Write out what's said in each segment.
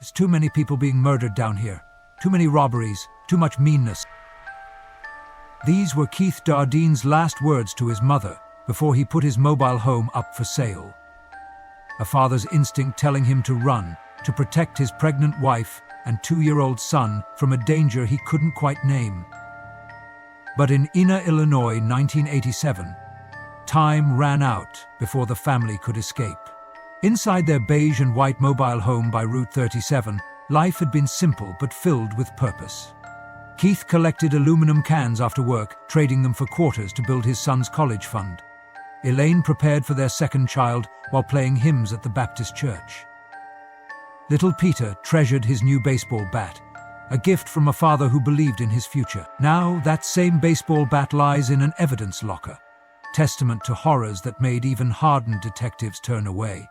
There's too many people being murdered down here. Too many robberies, too much meanness. These were Keith Dardene's last words to his mother before he put his mobile home up for sale. A father's instinct telling him to run, to protect his pregnant wife and 2-year-old son from a danger he couldn't quite name. But in Ina, Illinois, 1987, time ran out before the family could escape. Inside their beige and white mobile home by Route 37, life had been simple but filled with purpose. Keith collected aluminum cans after work, trading them for quarters to build his son's college fund. Elaine prepared for their second child while playing hymns at the Baptist church. Little Peter treasured his new baseball bat, a gift from a father who believed in his future. Now that same baseball bat lies in an evidence locker, testament to horrors that made even hardened detectives turn away.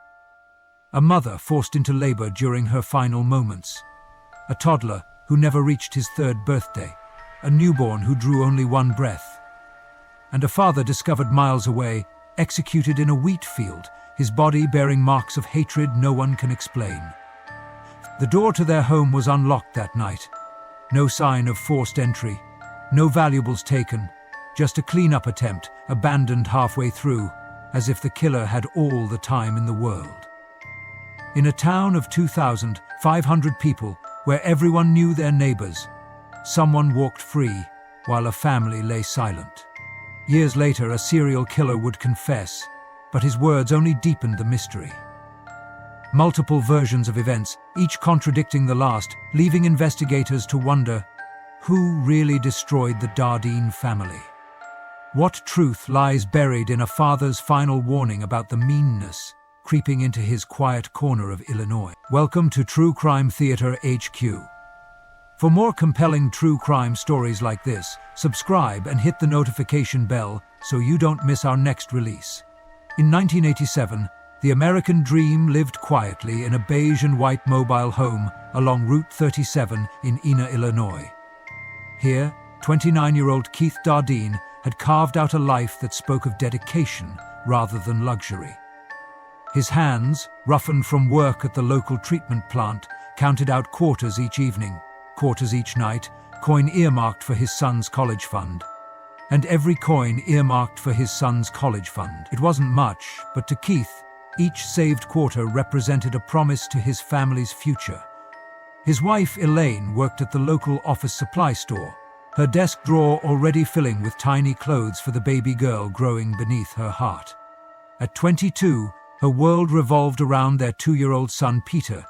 A mother forced into labor during her final moments. A toddler who never reached his 3rd birthday. A newborn who drew only one breath. And a father discovered miles away, executed in a wheat field, his body bearing marks of hatred no one can explain. The door to their home was unlocked that night. No sign of forced entry, no valuables taken, just a clean-up attempt, abandoned halfway through, as if the killer had all the time in the world. In a town of 2,500 people, where everyone knew their neighbors, someone walked free while a family lay silent. Years later, a serial killer would confess, but his words only deepened the mystery. Multiple versions of events, each contradicting the last, leaving investigators to wonder, who really destroyed the Dardene family? What truth lies buried in a father's final warning about the meanness creeping into his quiet corner of Illinois? Welcome to True Crime Theater HQ. For more compelling true crime stories like this, subscribe and hit the notification bell so you don't miss our next release. In 1987, the American dream lived quietly in a beige and white mobile home along Route 37 in Ina, Illinois. Here, 29-year-old Keith Dardene had carved out a life that spoke of dedication rather than luxury. His hands, roughened from work at the local treatment plant, counted out quarters each evening, quarters each night, coin earmarked for his son's college fund. And every coin earmarked for his son's college fund. It wasn't much, but to Keith, each saved quarter represented a promise to his family's future. His wife, Elaine, worked at the local office supply store, her desk drawer already filling with tiny clothes for the baby girl growing beneath her heart. At 22, her world revolved around their 2-year-old son, Peter,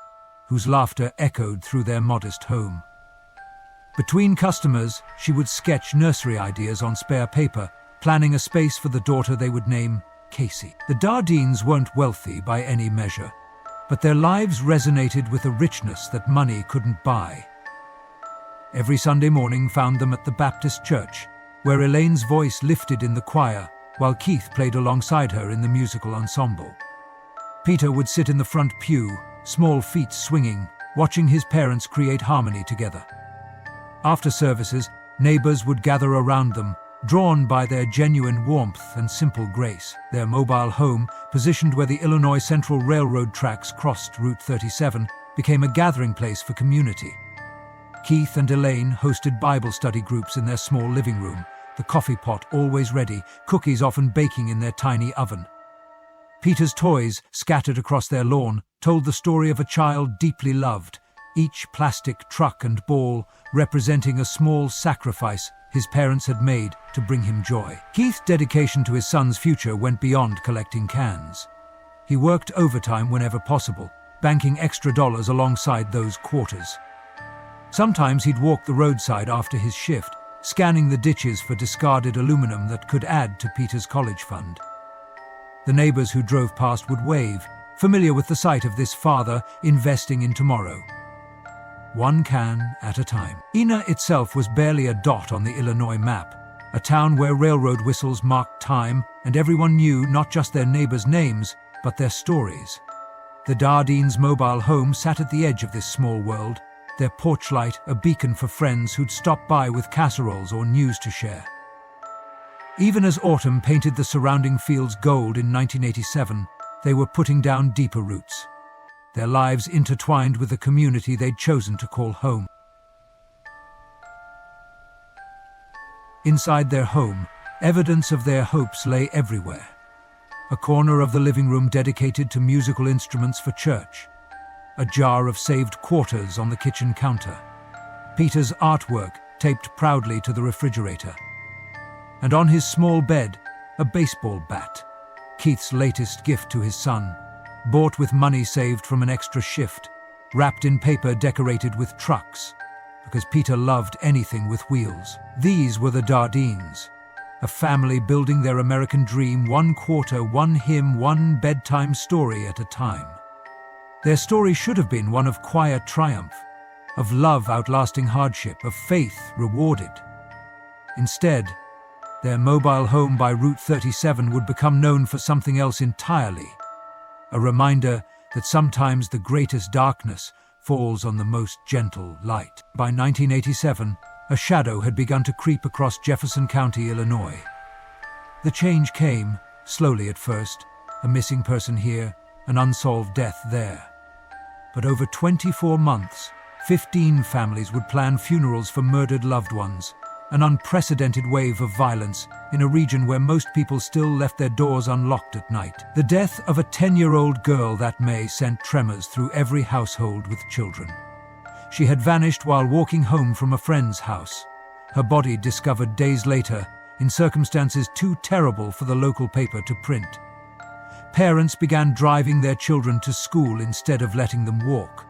whose laughter echoed through their modest home. Between customers, she would sketch nursery ideas on spare paper, planning a space for the daughter they would name Casey. The Dardenes weren't wealthy by any measure, but their lives resonated with a richness that money couldn't buy. Every Sunday morning found them at the Baptist church, where Elaine's voice lifted in the choir, while Keith played alongside her in the musical ensemble. Peter would sit in the front pew, small feet swinging, watching his parents create harmony together. After services, neighbors would gather around them, drawn by their genuine warmth and simple grace. Their mobile home, positioned where the Illinois Central Railroad tracks crossed Route 37, became a gathering place for community. Keith and Elaine hosted Bible study groups in their small living room, the coffee pot always ready, cookies often baking in their tiny oven. Peter's toys, scattered across their lawn, told the story of a child deeply loved, each plastic truck and ball representing a small sacrifice his parents had made to bring him joy. Keith's dedication to his son's future went beyond collecting cans. He worked overtime whenever possible, banking extra dollars alongside those quarters. Sometimes he'd walk the roadside after his shift, scanning the ditches for discarded aluminum that could add to Peter's college fund. The neighbors who drove past would wave, familiar with the sight of this father investing in tomorrow. One can at a time. Ina itself was barely a dot on the Illinois map, a town where railroad whistles marked time and everyone knew not just their neighbors' names, but their stories. The Dardenes' mobile home sat at the edge of this small world, their porch light a beacon for friends who'd stop by with casseroles or news to share. Even as autumn painted the surrounding fields gold in 1987, they were putting down deeper roots. their lives intertwined with the community they'd chosen to call home. Inside their home, evidence of their hopes lay everywhere. A corner of the living room dedicated to musical instruments for church. A jar of saved quarters on the kitchen counter. Peter's artwork taped proudly to the refrigerator. And on his small bed, a baseball bat. Keith's latest gift to his son, bought with money saved from an extra shift, wrapped in paper decorated with trucks, because Peter loved anything with wheels. These were the Dardines, a family building their American dream, one quarter, one hymn, one bedtime story at a time. Their story should have been one of quiet triumph, of love outlasting hardship, of faith rewarded. Instead, their mobile home by Route 37 would become known for something else entirely, a reminder that sometimes the greatest darkness falls on the most gentle light. By 1987, a shadow had begun to creep across Jefferson County, Illinois. The change came, slowly at first, a missing person here, an unsolved death there. But over 24 months, 15 families would plan funerals for murdered loved ones, an unprecedented wave of violence in a region where most people still left their doors unlocked at night. The death of a 10-year-old girl that May sent tremors through every household with children. She had vanished while walking home from a friend's house, her body discovered days later in circumstances too terrible for the local paper to print. Parents began driving their children to school instead of letting them walk.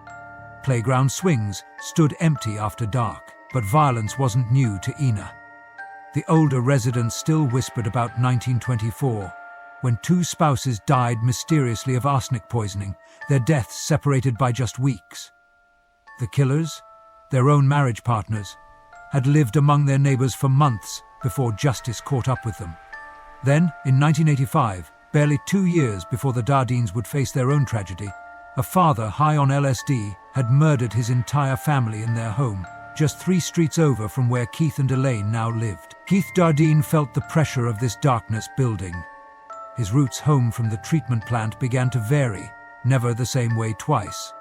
Playground swings stood empty after dark. But violence wasn't new to Ina. The older residents still whispered about 1924, when 2 spouses died mysteriously of arsenic poisoning, their deaths separated by just weeks. The killers, their own marriage partners, had lived among their neighbors for months before justice caught up with them. Then, in 1985, barely 2 years before the Dardines would face their own tragedy, a father high on LSD had murdered his entire family in their home, just 3 streets over from where Keith and Elaine now lived. Keith Dardine felt the pressure of this darkness building. His routes home from the treatment plant began to vary, never the same way twice.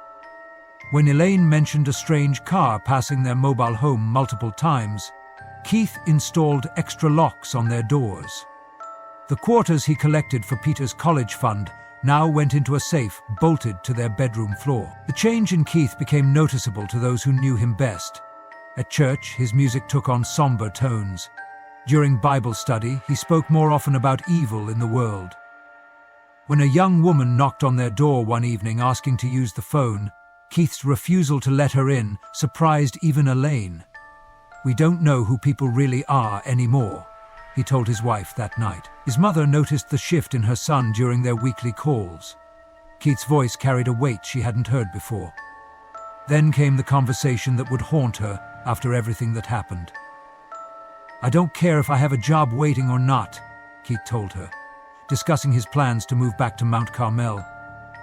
When Elaine mentioned a strange car passing their mobile home multiple times, Keith installed extra locks on their doors. The quarters he collected for Peter's college fund now went into a safe bolted to their bedroom floor. The change in Keith became noticeable to those who knew him best. At church, his music took on somber tones. During Bible study, he spoke more often about evil in the world. When a young woman knocked on their door one evening asking to use the phone, Keith's refusal to let her in surprised even Elaine. "We don't know who people really are anymore," he told his wife that night. His mother noticed the shift in her son during their weekly calls. Keith's voice carried a weight she hadn't heard before. Then came the conversation that would haunt her after everything that happened. "I don't care if I have a job waiting or not," Keith told her, discussing his plans to move back to Mount Carmel.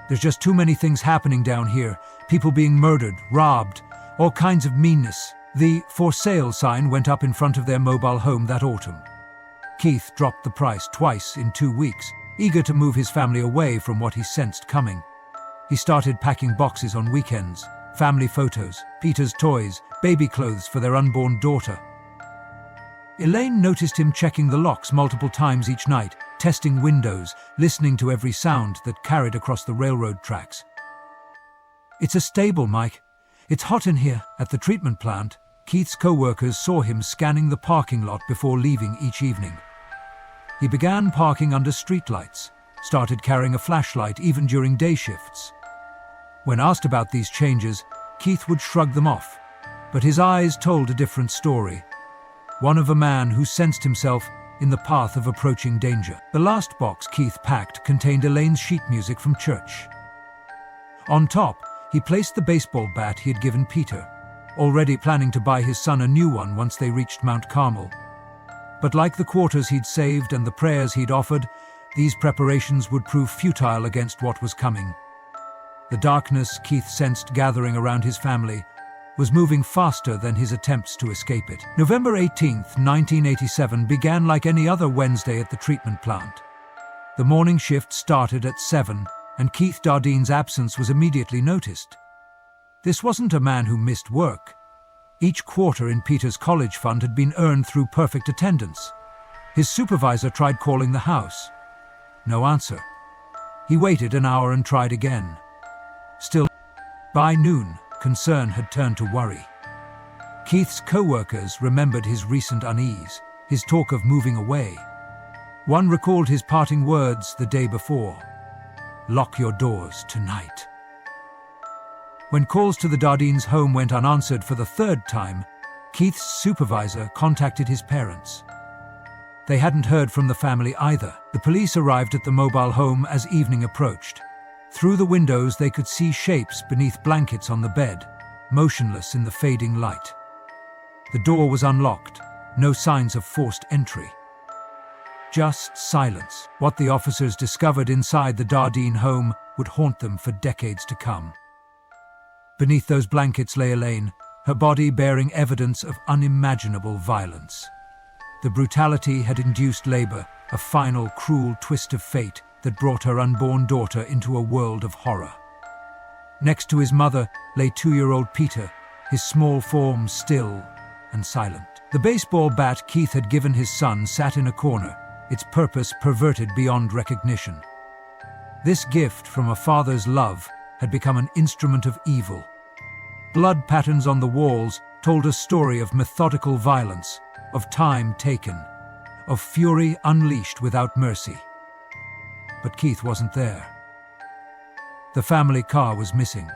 "There's just too many things happening down here, people being murdered, robbed, all kinds of meanness." The "for sale" sign went up in front of their mobile home that autumn. Keith dropped the price twice in 2 weeks, eager to move his family away from what he sensed coming. He started packing boxes on weekends, family photos, Peter's toys, baby clothes for their unborn daughter. Elaine noticed him checking the locks multiple times each night, testing windows, listening to every sound that carried across the railroad tracks. "It's a stable, Mike. It's hot in here." At the treatment plant, Keith's co-workers saw him scanning the parking lot before leaving each evening. He began parking under streetlights, started carrying a flashlight even during day shifts. When asked about these changes, Keith would shrug them off, but his eyes told a different story. One of a man who sensed himself in the path of approaching danger. The last box Keith packed contained Elaine's sheet music from church. On top, he placed the baseball bat he had given Peter, already planning to buy his son a new one once they reached Mount Carmel. But like the quarters he'd saved and the prayers he'd offered, these preparations would prove futile against what was coming. The darkness Keith sensed gathering around his family was moving faster than his attempts to escape it. November 18th, 1987 began like any other Wednesday at the treatment plant. The morning shift started at 7, and Keith Dardine's absence was immediately noticed. This wasn't a man who missed work. Each quarter in Peter's college fund had been earned through perfect attendance. His supervisor tried calling the house. No answer. He waited an hour and tried again. Still, by noon, concern had turned to worry. Keith's co-workers remembered his recent unease, his talk of moving away. One recalled his parting words the day before: "Lock your doors tonight." When calls to the Dardines' home went unanswered for the third time, Keith's supervisor contacted his parents. They hadn't heard from the family either. The police arrived at the mobile home as evening approached. Through the windows they could see shapes beneath blankets on the bed, motionless in the fading light. The door was unlocked, no signs of forced entry. Just silence. What the officers discovered inside the Dardine home would haunt them for decades to come. Beneath those blankets lay Elaine, her body bearing evidence of unimaginable violence. The brutality had induced labor, a final cruel twist of fate that brought her unborn daughter into a world of horror. Next to his mother lay 2-year-old Peter, his small form still and silent. The baseball bat Keith had given his son sat in a corner, its purpose perverted beyond recognition. This gift from a father's love had become an instrument of evil. Blood patterns on the walls told a story of methodical violence, of time taken, of fury unleashed without mercy. But Keith wasn't there. The family car was missing.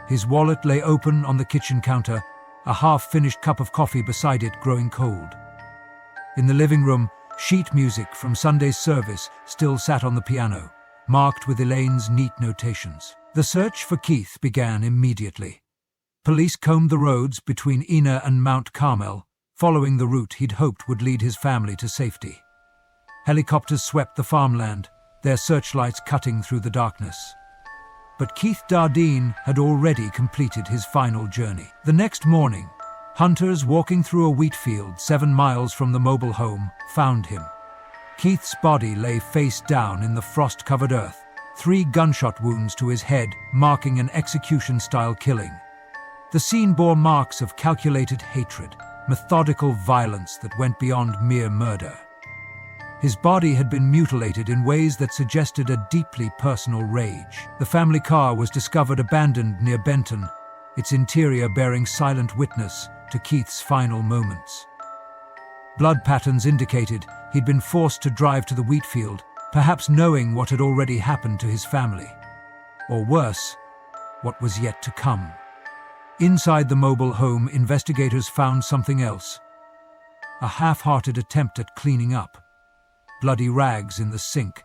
His wallet lay open on the kitchen counter, a half-finished cup of coffee beside it growing cold. In the living room, sheet music from Sunday's service still sat on the piano, marked with Elaine's neat notations. The search for Keith began immediately. Police combed the roads between Ina and Mount Carmel, following the route he'd hoped would lead his family to safety. Helicopters swept the farmland, their searchlights cutting through the darkness. But Keith Dardine had already completed his final journey. The next morning, hunters walking through a wheat field 7 miles from the mobile home found him. Keith's body lay face down in the frost-covered earth, 3 gunshot wounds to his head marking an execution-style killing. The scene bore marks of calculated hatred, methodical violence that went beyond mere murder. His body had been mutilated in ways that suggested a deeply personal rage. The family car was discovered abandoned near Benton, its interior bearing silent witness to Keith's final moments. Blood patterns indicated he'd been forced to drive to the wheat field, perhaps knowing what had already happened to his family. Or worse, what was yet to come. Inside the mobile home, investigators found something else. A half-hearted attempt at cleaning up. Bloody rags in the sink,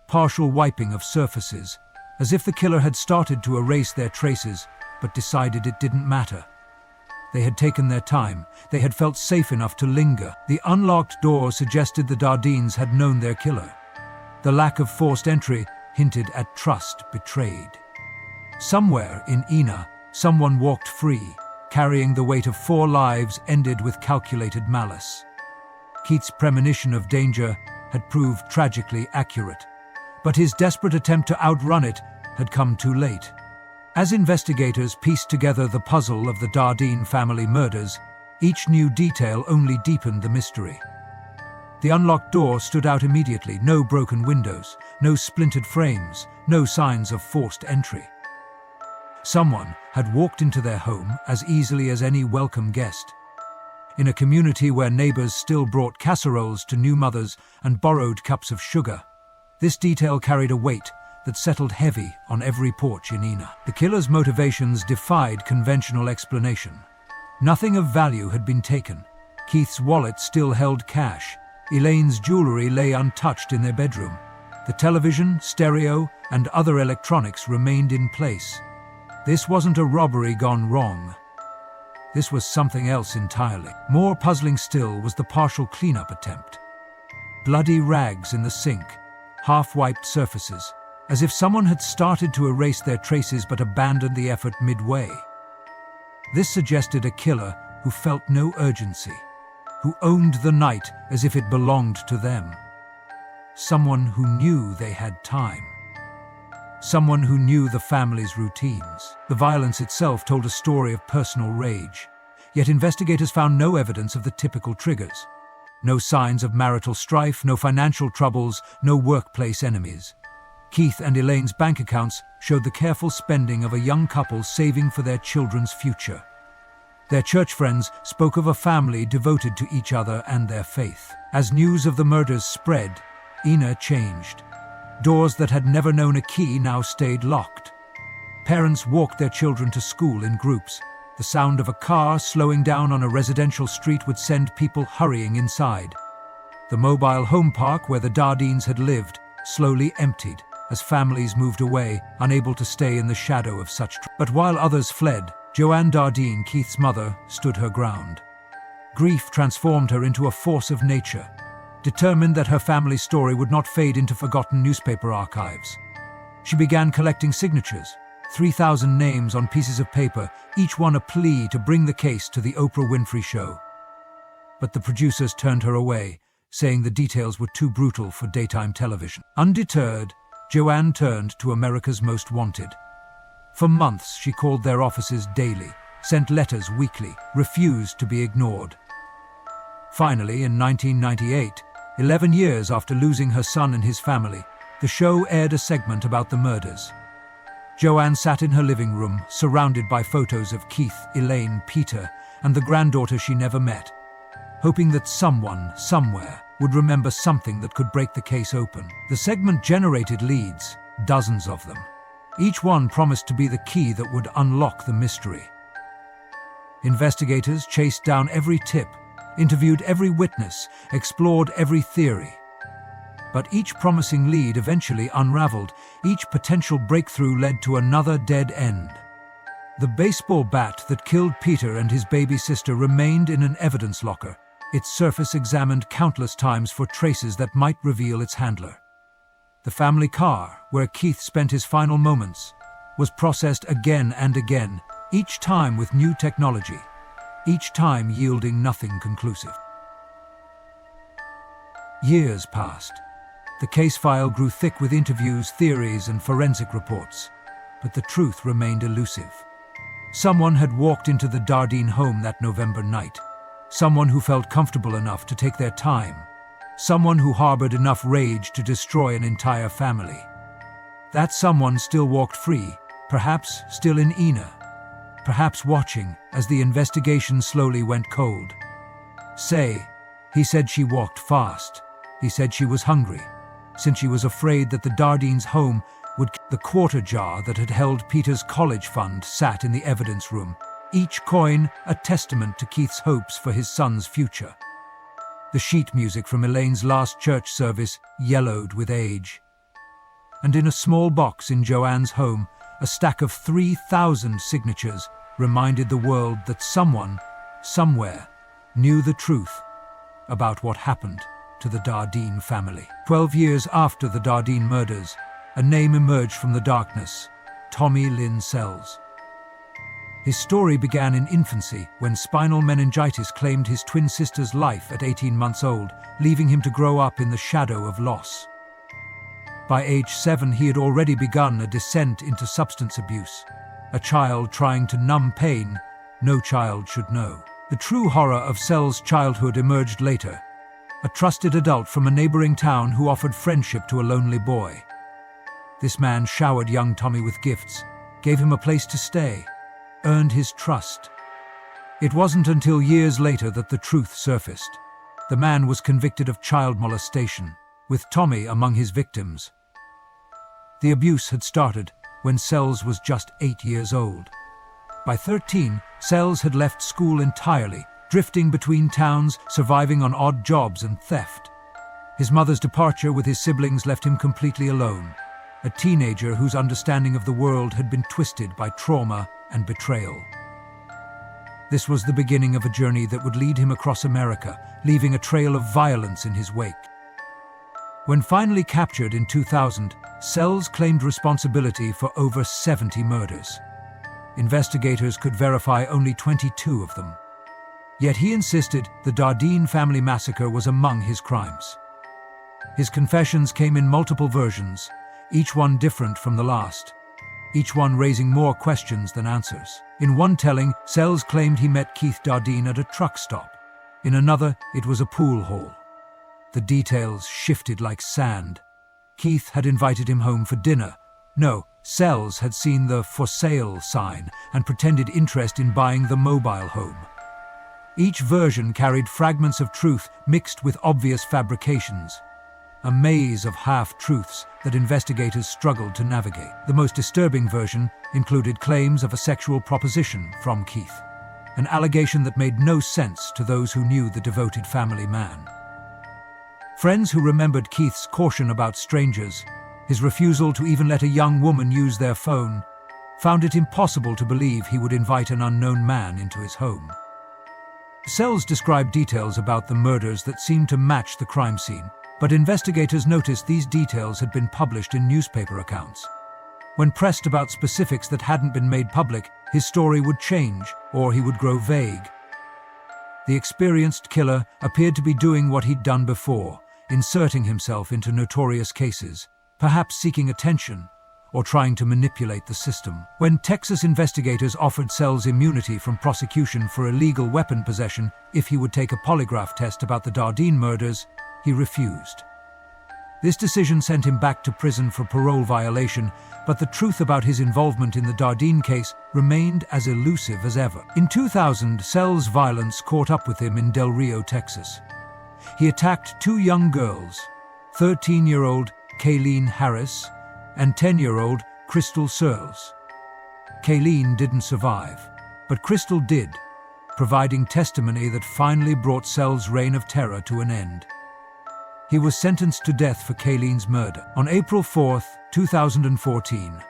partial wiping of surfaces, as if the killer had started to erase their traces, but decided it didn't matter. They had taken their time. They had felt safe enough to linger. The unlocked door suggested the Dardines had known their killer. The lack of forced entry hinted at trust betrayed. Somewhere in Ina, someone walked free, carrying the weight of 4 lives ended with calculated malice. Keith's premonition of danger had proved tragically accurate, but his desperate attempt to outrun it had come too late. As investigators pieced together the puzzle of the Dardine family murders, each new detail only deepened the mystery. The unlocked door stood out immediately, no broken windows, no splintered frames, no signs of forced entry. Someone had walked into their home as easily as any welcome guest. In a community where neighbors still brought casseroles to new mothers and borrowed cups of sugar, this detail carried a weight that settled heavy on every porch in Ina. The killer's motivations defied conventional explanation. Nothing of value had been taken. Keith's wallet still held cash. Elaine's jewelry lay untouched in their bedroom. The television, stereo, and other electronics remained in place. This wasn't a robbery gone wrong. This was something else entirely. More puzzling still was the partial cleanup attempt. Bloody rags in the sink, half-wiped surfaces, as if someone had started to erase their traces but abandoned the effort midway. This suggested a killer who felt no urgency, who owned the night as if it belonged to them. Someone who knew they had time. someone who knew the family's routines. The violence itself told a story of personal rage, yet investigators found no evidence of the typical triggers. No signs of marital strife, no financial troubles, no workplace enemies. Keith and Elaine's bank accounts showed the careful spending of a young couple saving for their children's future. Their church friends spoke of a family devoted to each other and their faith. As news of the murders spread, Ina changed. Doors that had never known a key now stayed locked. Parents walked their children to school in groups. The sound of a car slowing down on a residential street would send people hurrying inside. The mobile home park where the Dardines had lived slowly emptied as families moved away, unable to stay in the shadow of such. But while others fled, Joanne Dardine, Keith's mother, stood her ground. Grief transformed her into a force of nature, determined that her family's story would not fade into forgotten newspaper archives. She began collecting signatures, 3,000 names on pieces of paper, each one a plea to bring the case to the Oprah Winfrey Show. But the producers turned her away, saying the details were too brutal for daytime television. Undeterred, Joanne turned to America's Most Wanted. For months, she called their offices daily, sent letters weekly, refused to be ignored. Finally, in 1998, 11 years after losing her son and his family, the show aired a segment about the murders. Joanne sat in her living room, surrounded by photos of Keith, Elaine, Peter, and the granddaughter she never met, hoping that someone, somewhere, would remember something that could break the case open. The segment generated leads, dozens of them. Each one promised to be the key that would unlock the mystery. Investigators chased down every tip, interviewed every witness, explored every theory. But each promising lead eventually unraveled. Each potential breakthrough led to another dead end. The baseball bat that killed Peter and his baby sister remained in an evidence locker, its surface examined countless times for traces that might reveal its handler. The family car, where Keith spent his final moments, was processed again and again, each time with new technology, each time yielding nothing conclusive. Years passed. The case file grew thick with interviews, theories, and forensic reports, but the truth remained elusive. Someone had walked into the Dardine home that November night. Someone who felt comfortable enough to take their time. Someone who harbored enough rage to destroy an entire family. That someone still walked free, perhaps still in Ina. Perhaps watching as the investigation slowly went cold. He said she walked fast. He said she was hungry, since she was afraid that the Dardines' home would. The quarter jar that had held Peter's college fund sat in the evidence room, each coin a testament to Keith's hopes for his son's future. The sheet music from Elaine's last church service yellowed with age. And in a small box in Joanne's home, a stack of 3,000 signatures reminded the world that someone, somewhere, knew the truth about what happened to the Dardine family. 12 years after the Dardine murders, a name emerged from the darkness: Tommy Lynn Sells. His story began in infancy when spinal meningitis claimed his twin sister's life at 18 months old, leaving him to grow up in the shadow of loss. By age 7, he had already begun a descent into substance abuse, a child trying to numb pain no child should know. The true horror of Sells' childhood emerged later: a trusted adult from a neighboring town who offered friendship to a lonely boy. This man showered young Tommy with gifts, gave him a place to stay, earned his trust. It wasn't until years later that the truth surfaced. The man was convicted of child molestation, with Tommy among his victims. The abuse had started when Sells was just 8 years old. By 13, Sells had left school entirely, drifting between towns, surviving on odd jobs and theft. His mother's departure with his siblings left him completely alone, a teenager whose understanding of the world had been twisted by trauma and betrayal. This was the beginning of a journey that would lead him across America, leaving a trail of violence in his wake. When finally captured in 2000, Sells claimed responsibility for over 70 murders. Investigators could verify only 22 of them. Yet he insisted the Dardine family massacre was among his crimes. His confessions came in multiple versions, each one different from the last, each one raising more questions than answers. In one telling, Sells claimed he met Keith Dardeen at a truck stop. In another, it was a pool hall. The details shifted like sand. Keith had invited him home for dinner. No, Sells had seen the "for sale" sign and pretended interest in buying the mobile home. Each version carried fragments of truth mixed with obvious fabrications. A maze of half-truths that investigators struggled to navigate. The most disturbing version included claims of a sexual proposition from Keith, an allegation that made no sense to those who knew the devoted family man. Friends who remembered Keith's caution about strangers, his refusal to even let a young woman use their phone, found it impossible to believe he would invite an unknown man into his home. Sells described details about the murders that seemed to match the crime scene, but investigators noticed these details had been published in newspaper accounts. When pressed about specifics that hadn't been made public, his story would change, or he would grow vague. The experienced killer appeared to be doing what he'd done before, inserting himself into notorious cases, perhaps seeking attention, or trying to manipulate the system. When Texas investigators offered Sells immunity from prosecution for illegal weapon possession if he would take a polygraph test about the Dardeen murders, he refused. This decision sent him back to prison for parole violation, but the truth about his involvement in the Dardeen case remained as elusive as ever. In 2000, Sells' violence caught up with him in Del Rio, Texas. He attacked two young girls, 13-year-old Kayleen Harris and 10-year-old Crystal Searles. Kayleen didn't survive, but Crystal did, providing testimony that finally brought Sells' reign of terror to an end. He was sentenced to death for Kayleen's murder. On April 4, 2014,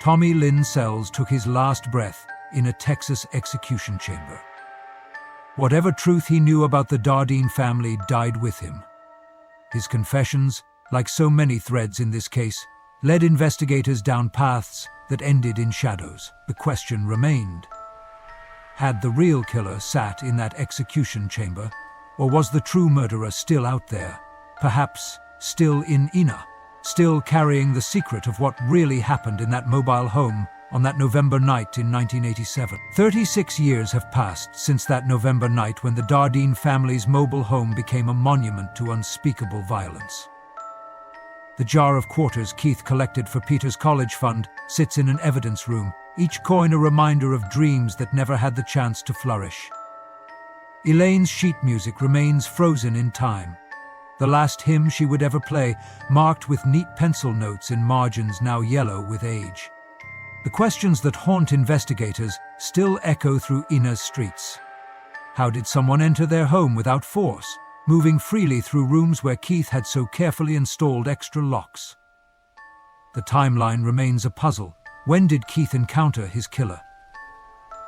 Tommy Lynn Sells took his last breath in a Texas execution chamber. Whatever truth he knew about the Dardeen family died with him. His confessions, like so many threads in this case, led investigators down paths that ended in shadows. The question remained: had the real killer sat in that execution chamber, or was the true murderer still out there, perhaps still in Ina, still carrying the secret of what really happened in that mobile home on that November night in 1987? 36 years have passed since that November night when the Dardeen family's mobile home became a monument to unspeakable violence. The jar of quarters Keith collected for Peter's college fund sits in an evidence room, each coin a reminder of dreams that never had the chance to flourish. Elaine's sheet music remains frozen in time, the last hymn she would ever play, marked with neat pencil notes in margins now yellow with age. The questions that haunt investigators still echo through Ina's streets. How did someone enter their home without force, moving freely through rooms where Keith had so carefully installed extra locks? The timeline remains a puzzle. When did Keith encounter his killer?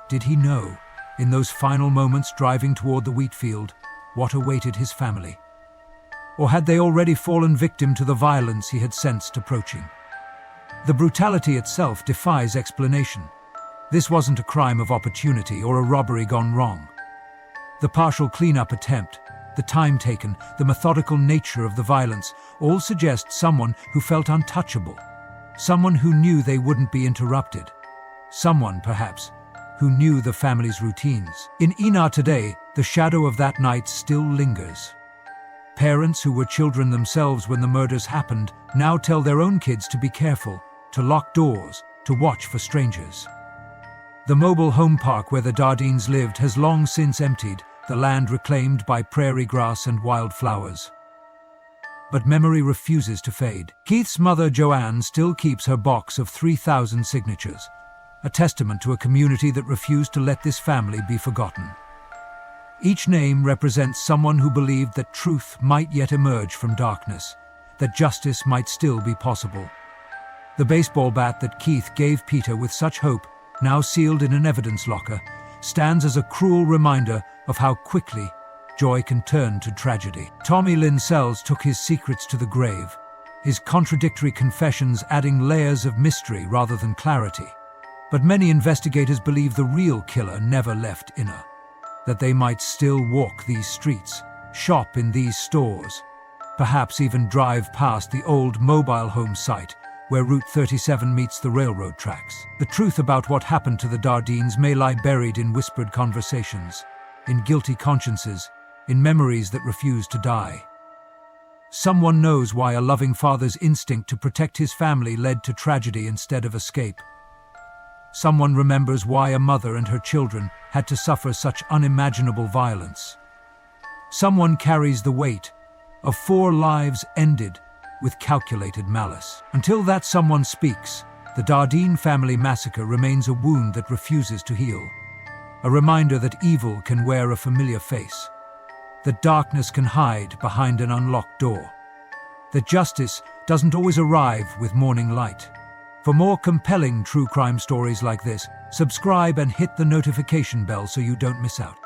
Did he know, in those final moments driving toward the wheat field, what awaited his family? Or had they already fallen victim to the violence he had sensed approaching? The brutality itself defies explanation. This wasn't a crime of opportunity or a robbery gone wrong. The partial cleanup attempt, the time taken, the methodical nature of the violence all suggest someone who felt untouchable, someone who knew they wouldn't be interrupted, someone, perhaps, who knew the family's routines. In Ina today, the shadow of that night still lingers. Parents who were children themselves when the murders happened now tell their own kids to be careful, to lock doors, to watch for strangers. The mobile home park where the Dardeens lived has long since emptied, the land reclaimed by prairie grass and wildflowers. But memory refuses to fade. Keith's mother, Joanne, still keeps her box of 3,000 signatures, a testament to a community that refused to let this family be forgotten. Each name represents someone who believed that truth might yet emerge from darkness, that justice might still be possible. The baseball bat that Keith gave Peter with such hope, now sealed in an evidence locker, stands as a cruel reminder of how quickly joy can turn to tragedy. Tommy Lynn Sells took his secrets to the grave, his contradictory confessions adding layers of mystery rather than clarity. But many investigators believe the real killer never left Ina, that they might still walk these streets, shop in these stores, perhaps even drive past the old mobile home site where Route 37 meets the railroad tracks. The truth about what happened to the Dardines may lie buried in whispered conversations, in guilty consciences, in memories that refuse to die. Someone knows why a loving father's instinct to protect his family led to tragedy instead of escape. Someone remembers why a mother and her children had to suffer such unimaginable violence. Someone carries the weight of 4 lives ended with calculated malice. Until that someone speaks, the Dardine family massacre remains a wound that refuses to heal. A reminder that evil can wear a familiar face, that darkness can hide behind an unlocked door, that justice doesn't always arrive with morning light. For more compelling true crime stories like this, subscribe and hit the notification bell so you don't miss out.